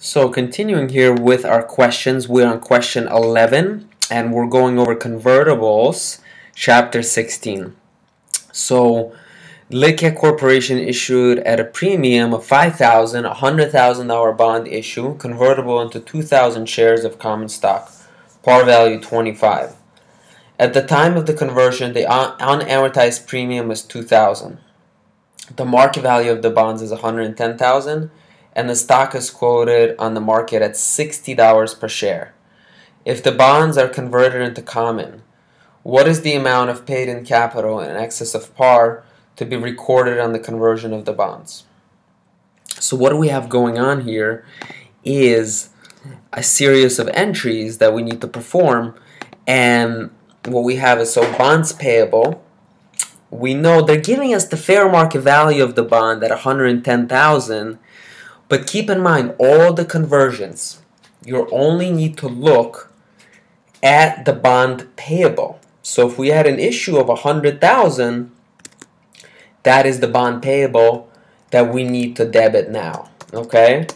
So continuing here with our questions, we're on question 11 and we're going over convertibles, chapter 16. So Liquid Corporation issued at a premium of $5,000, a $100,000 bond issue convertible into 2,000 shares of common stock, par value 25. At the time of the conversion, the unamortized premium is $2,000. The market value of the bonds is $110,000. And the stock is quoted on the market at $60 per share. If the bonds are converted into common, what is the amount of paid-in capital in excess of par to be recorded on the conversion of the bonds? So what we have going on here is a series of entries that we need to perform, and what we have is, so bonds payable, we know they're giving us the fair market value of the bond at $110,000. But keep in mind, all the conversions, you only need to look at the bond payable. So if we had an issue of $100,000, that is the bond payable that we need to debit now. Okay?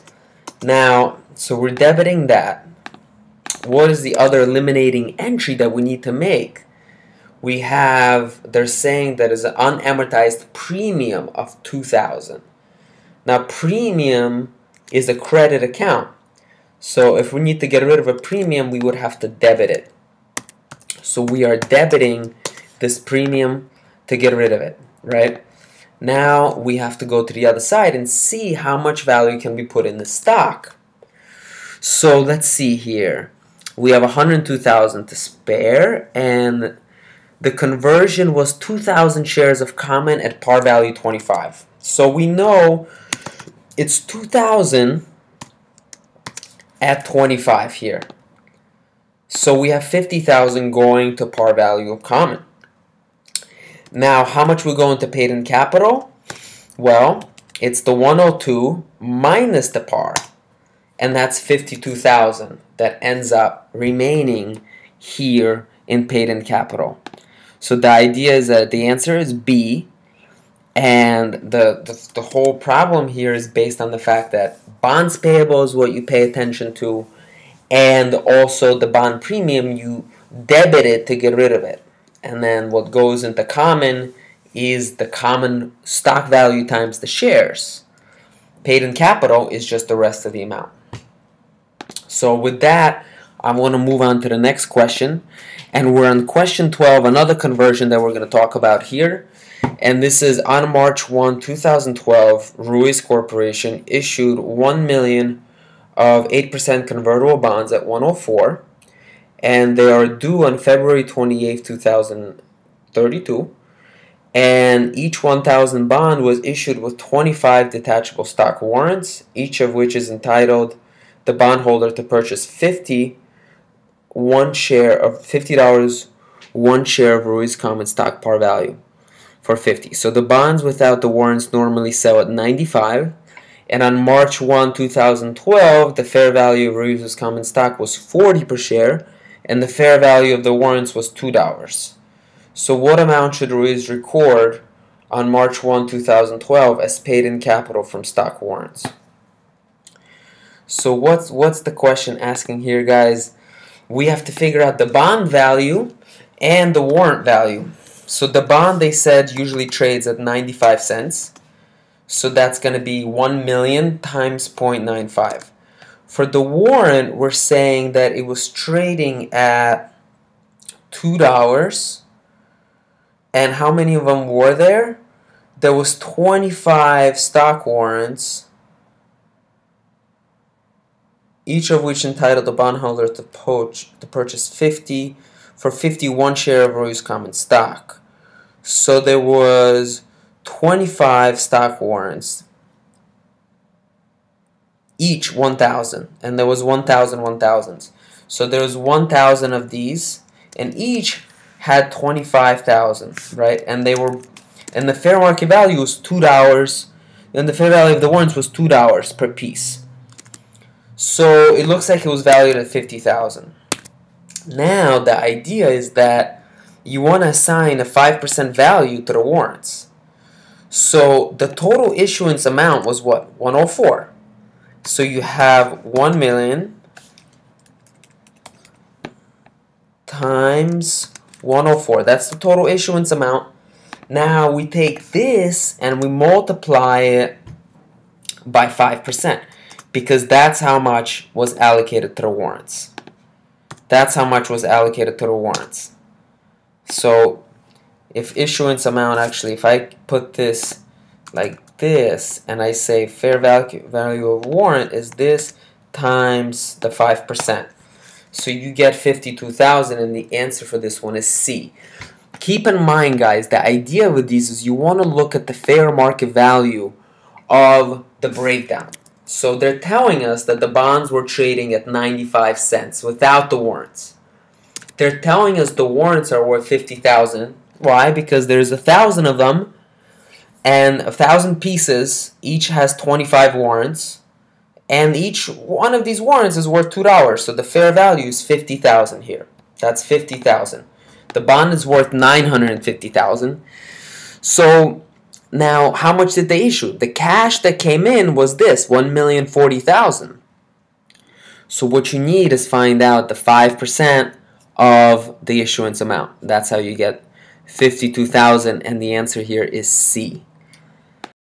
Now, so we're debiting that. What is the other eliminating entry that we need to make? We have, they're saying that is an unamortized premium of $2,000. Now, premium is a credit account. So if we need to get rid of a premium, we would have to debit it. So we are debiting this premium to get rid of it, right? Now we have to go to the other side and see how much value can be put in the stock. So let's see here. We have $102,000 to spare, and the conversion was 2,000 shares of common at par value 25. So we know it's 2,000 at 25 here. So we have 50,000 going to par value of common. Now, how much we're going to paid in capital? Well, it's the 102 minus the par, and that's 52,000 that ends up remaining here in paid in capital. So the idea is that the answer is B. And the whole problem here is based on the fact that bonds payable is what you pay attention to, and also the bond premium, you debit it to get rid of it. And then what goes into common is the common stock value times the shares. Paid in capital is just the rest of the amount. So with that, I want to move on to the next question. And we're on question 12, another conversion that we're going to talk about here. And this is on March 1, 2012, Ruiz Corporation issued 1 million of 8% convertible bonds at 104, and they are due on February 28, 2032, and each 1,000 bond was issued with 25 detachable stock warrants, each of which is entitled the bondholder to purchase $50, one share of $50, one share of Ruiz common stock par value for 50. So the bonds without the warrants normally sell at 95, and on March 1, 2012, the fair value of Ruiz's common stock was 40 per share, and the fair value of the warrants was $2. So what amount should Ruiz record on March 1, 2012 as paid in capital from stock warrants? So what's the question asking here, guys? We have to figure out the bond value and the warrant value. So the bond, they said, usually trades at 95 cents. So that's going to be 1 million times 0.95. For the warrant, we're saying that it was trading at $2. And how many of them were there? There was 25 stock warrants, each of which entitled the bondholder to purchase 50 for 51 share of Ruiz common stock. So there was 25 stock warrants, each 1,000, and there was 1,000 1,000s. So there was 1,000 of these, and each had 25,000, right? And the fair market value was $2, and the fair value of the warrants was $2 per piece. So it looks like it was valued at 50,000. Now the idea is that you want to assign a 5% value to the warrants. So the total issuance amount was what? 104. So you have 1 million times 104. That's the total issuance amount. Now we take this and we multiply it by 5% because that's how much was allocated to the warrants. That's how much was allocated to the warrants. So if issuance amount, actually, if I put this like this and I say fair value of warrant is this times the 5%. So you get 52,000, and the answer for this one is C. Keep in mind, guys, the idea with these is you want to look at the fair market value of the breakdown. So they're telling us that the bonds were trading at 95 cents without the warrants. They're telling us the warrants are worth 50,000. Why? Because there's 1,000 of them, and 1,000 pieces. Each has 25 warrants, and each one of these warrants is worth $2. So the fair value is 50,000 here. That's 50,000. The bond is worth 950,000. So now, how much did they issue? The cash that came in was this, 1,040,000. So what you need is find out the 5% of the issuance amount. That's how you get 52,000, and the answer here is C.